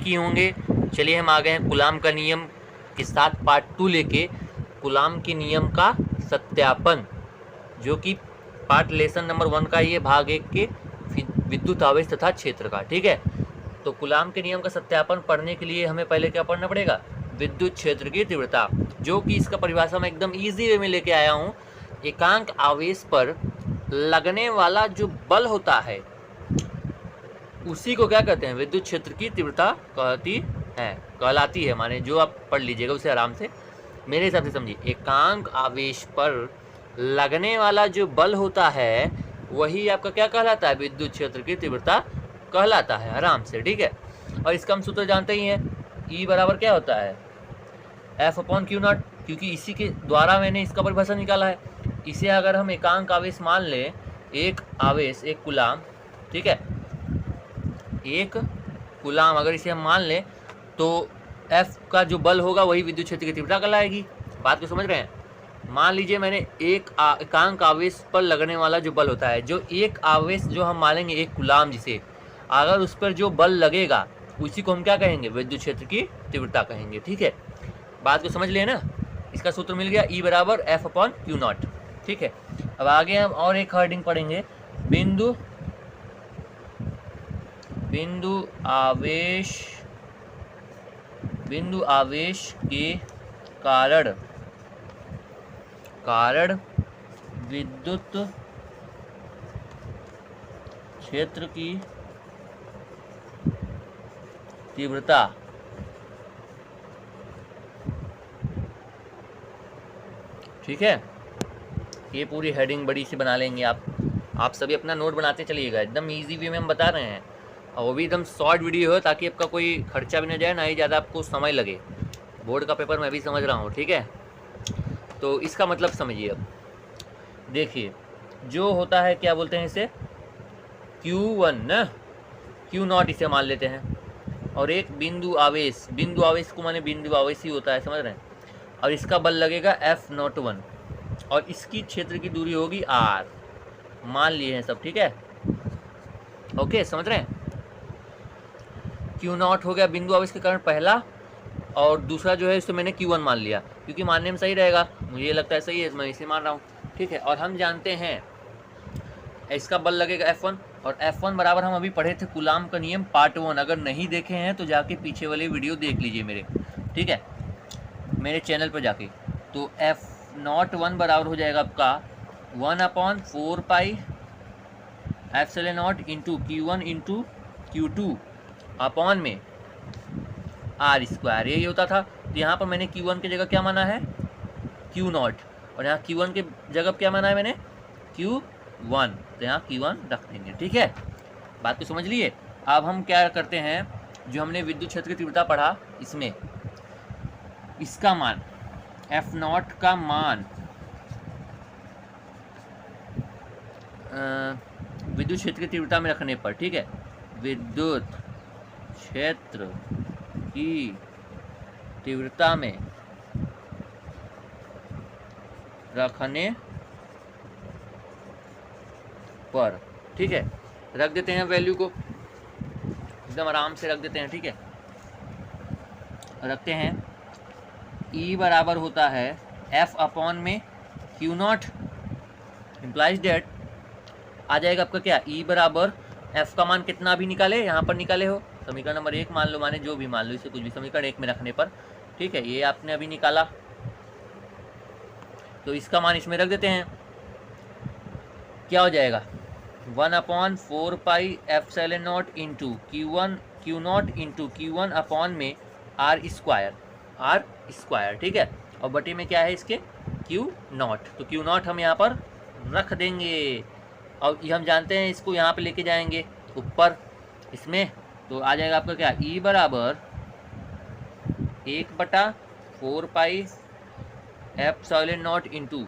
किए होंगे। चलिए हम आ गए हैं कूलाम का नियम के साथ पार्ट 2 लेके, कूलाम के नियम का सत्यापन, जो कि पार्ट लेसन नंबर 1 का ये भाग 1 के विद्युत आवेश तथा क्षेत्र का। ठीक है, तो कूलाम के नियम का सत्यापन पढ़ने के लिए हमें पहले क्या पढ़ना पड़ेगा, विद्युत क्षेत्र की तीव्रता, जो कि इसका परिभाषा मैं एकदम इजी वे में लेके आया हूँ। एकांक आवेश पर लगने वाला जो बल होता है उसी को क्या कहते हैं, विद्युत क्षेत्र की तीव्रता कहलाती है। माने जो आप पढ़ लीजिएगा उसे आराम से मेरे हिसाब से समझिए। एकांक आवेश पर लगने वाला जो बल होता है वही आपका क्या कहलाता है, विद्युत क्षेत्र की तीव्रता कहलाता है, आराम से। ठीक है, और इसका हम सूत्र जानते ही हैं, E बराबर क्या होता है, F/Q0, क्योंकि इसी के द्वारा मैंने इसका परिभाषा निकाला है। इसे अगर हम एकांक आवेश मान लें, एक आवेश एक कूलाम, ठीक है, एक कूलाम अगर इसे हम मान लें तो F का जो बल होगा वही विद्युत क्षेत्र की तीव्रता कहलाएगी। बात को समझ रहे हैं। मान लीजिए मैंने एक एकांक आवेश पर लगने वाला जो बल होता है, जो एक आवेश जो हम मानेंगे एक कूलाम, जिसे अगर उस पर जो बल लगेगा उसी को हम क्या कहेंगे, विद्युत क्षेत्र की तीव्रता कहेंगे। ठीक है, बात को समझ लिए ना। इसका सूत्र मिल गया, E बराबर F/Q0। ठीक है, अब आगे हम और एक हेडिंग पढ़ेंगे, बिंदु आवेश के कारण विद्युत क्षेत्र की तीव्रता। ठीक है, ये पूरी हेडिंग बड़ी सी बना लेंगे आप सभी अपना नोट बनाते चलिएगा। एकदम इजी वे में हम बता रहे हैं, और वो भी एकदम शॉर्ट वीडियो हो, ताकि आपका कोई खर्चा भी ना जाए, ना ही ज़्यादा आपको समय लगे। बोर्ड का पेपर मैं भी समझ रहा हूँ। ठीक है, तो इसका मतलब समझिए। अब देखिए, जो होता है क्या बोलते हैं इसे, Q1 ना, Q0 इसे मान लेते हैं, और एक बिंदु आवेश को माने बिंदु आवेश ही होता है, समझ रहे हैं, और इसका बल लगेगा F01, और इसकी क्षेत्र की दूरी होगी R, मान लिए हैं सब। ठीक है, ओके, समझ रहे हैं। Q0 हो गया बिंदु आवेश के कारण पहला, और दूसरा जो है इसे मैंने Q1 मान लिया, क्योंकि मानने में सही रहेगा, मुझे ये लगता है सही है, मैं इसे मान रहा हूँ। ठीक है, और हम जानते हैं इसका बल लगेगा F1, और F1 बराबर हम अभी पढ़े थे कूलाम का नियम पार्ट 1, अगर नहीं देखे हैं तो जाके पीछे वाले वीडियो देख लीजिए मेरे। ठीक है, मेरे चैनल पर जाके। तो F01 बराबर हो जाएगा आपका 1/4 पाई ε0 into Q1 into Q2 upon में R², यही होता था। तो यहाँ पर मैंने Q1 की जगह क्या माना है, Q0, और यहाँ Q1 के जगह क्या माना है मैंने, Q1, तो यहाँ Q1 रख देंगे। ठीक है, बात को समझ लिए। अब हम क्या करते हैं, जो हमने विद्युत क्षेत्र की तीव्रता पढ़ा, इसमें इसका मान F0 का मान विद्युत क्षेत्र की तीव्रता में रखने पर, ठीक है, विद्युत क्षेत्र की तीव्रता में रखने पर, ठीक है, रख देते हैं वैल्यू को, एकदम आराम से रख देते हैं। ठीक है, रखते हैं। E बराबर होता है F में Q0, इम्प्लाइज डेट आ जाएगा आपका क्या, E बराबर F का मान कितना भी निकाले, यहाँ पर निकाले हो, समीकरण नंबर 1 मान लो, माने जो भी मान लो, इसे कुछ भी समीकरण 1 में रखने पर। ठीक है, ये आपने अभी निकाला, तो इसका मान इसमें रख देते हैं, क्या हो जाएगा 1/4 पाई ε0 into Q0 into Q1 upon में R²। ठीक है, और बटे में क्या है इसके, Q0, तो Q0 हम यहाँ पर रख देंगे, और ये हम जानते हैं, इसको यहाँ पे लेके जाएंगे ऊपर इसमें, तो आ जाएगा आपका क्या, E बराबर 1/4 पाई ε0 into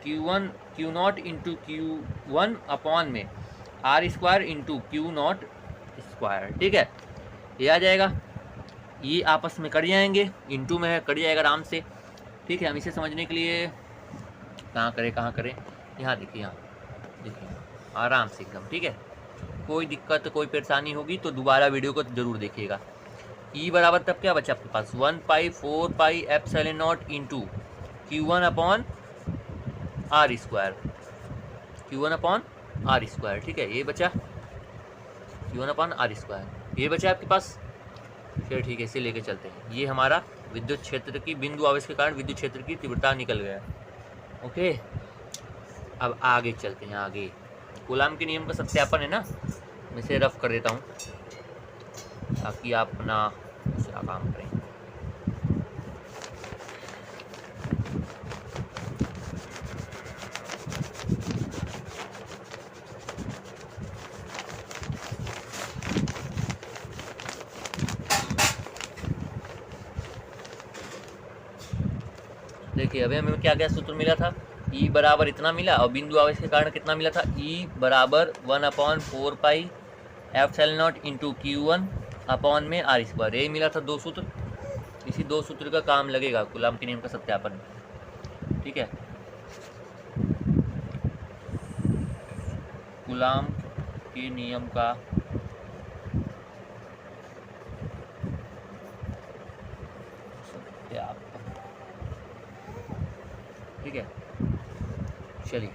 Q0 into Q1 upon में R² इंटू Q0²। ठीक है, ये आ जाएगा, ये आपस में कट जाएंगे, इंटू में है, कट जाएगा आराम से। ठीक है, हम इसे समझने के लिए कहाँ करें, यहाँ देखिए, यहाँ देखिए, आराम से एकदम। ठीक है, कोई दिक्कत कोई परेशानी होगी तो दोबारा वीडियो को ज़रूर देखिएगा। ई बराबर तब क्या बचा आपके पास 1 pi 4 pi epsilon naught into Q1 upon r square, Q1 upon r square. ठीक है, ये बचा Q1 अपॉन आर स्क्वायर, ये बचा आपके पास। फिर ठीक है, इसे लेके चलते हैं। ये हमारा विद्युत क्षेत्र की बिंदु आवेश के कारण विद्युत क्षेत्र की तीव्रता निकल गया। ओके, अब आगे चलते हैं। आगे कूलाम के नियम का सत्यापन है ना, मैं इसे रफ कर देता हूँ ताकि आप अपना दूसरा काम करें। देखिए अभी हमें क्या क्या सूत्र मिला था, E बराबर इतना मिला और बिंदु आवेश के कारण कितना मिला था, E बराबर 1/4 पाई epsilon naught into Q1 upon में आर स्क्वायर, यही मिला था 2 सूत्र। इसी 2 सूत्र का काम लगेगा कूलाम के नियम का सत्यापन। ठीक है, कूलाम के नियम का सत्यापन। ठीक है, चलिए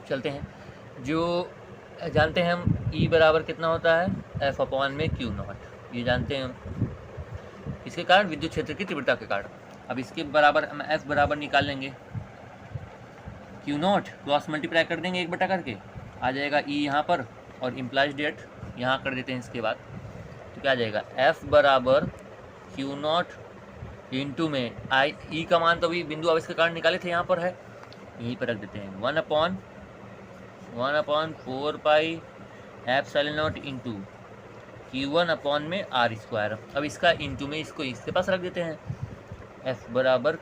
चलते हैं। जो जानते हैं हम E बराबर कितना होता है, F अपॉन में Q नॉट, ये जानते हैं हम, इसके कारण विद्युत क्षेत्र की तीव्रता के कारण। अब इसके बराबर हम F बराबर निकाल लेंगे, Q नॉट क्रॉस मल्टीप्लाई कर देंगे 1 बटा करके, आ जाएगा E यहाँ पर और इम्प्लाइज डेट यहाँ कर देते हैं इसके बाद, तो क्या आ जाएगा F बराबर Q नॉट इंटू में आई, E का मान तो अभी बिंदु आवेश के कारण निकाले थे, यहाँ पर है, यहीं पर रख देते हैं 1/4 पाई epsilon naught into Q1 upon में आर स्क्वायर। अब इसका इंटू में इसको इसके पास रख देते हैं, F बराबर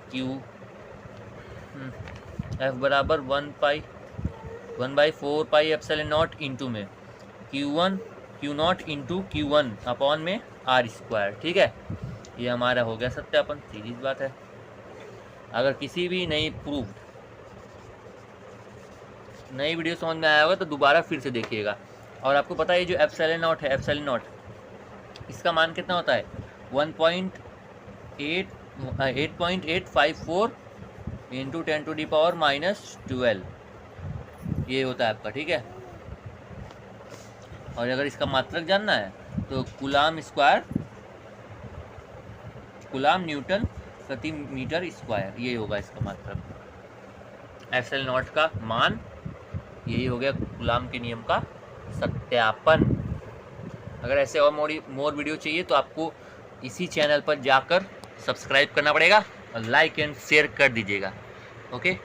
1/4 पाई एप्सिलॉन नॉट इंटू में Q not into Q1 upon में आर स्क्वायर। ठीक है, ये हमारा हो गया सत्यापन, सीधी बात है। अगर किसी भी नई वीडियो समझ में आया होगा तो दोबारा फिर से देखिएगा। और आपको पता है जो एप्सिलॉन नॉट है, एप्सिलॉन नॉट इसका मान कितना होता है 8.854 इंटू 10⁻⁻12 ये होता है आपका। ठीक है, और अगर इसका मात्रक जानना है तो कूलाम न्यूटन प्रति मीटर स्क्वायर, ये होगा इसका मात्रक। एप्सिलॉन नॉट का मान यही हो गया कूलाम के नियम का सत्यापन। अगर ऐसे और मोर वीडियो चाहिए तो आपको इसी चैनल पर जाकर सब्सक्राइब करना पड़ेगा और लाइक एंड शेयर कर दीजिएगा। ओके।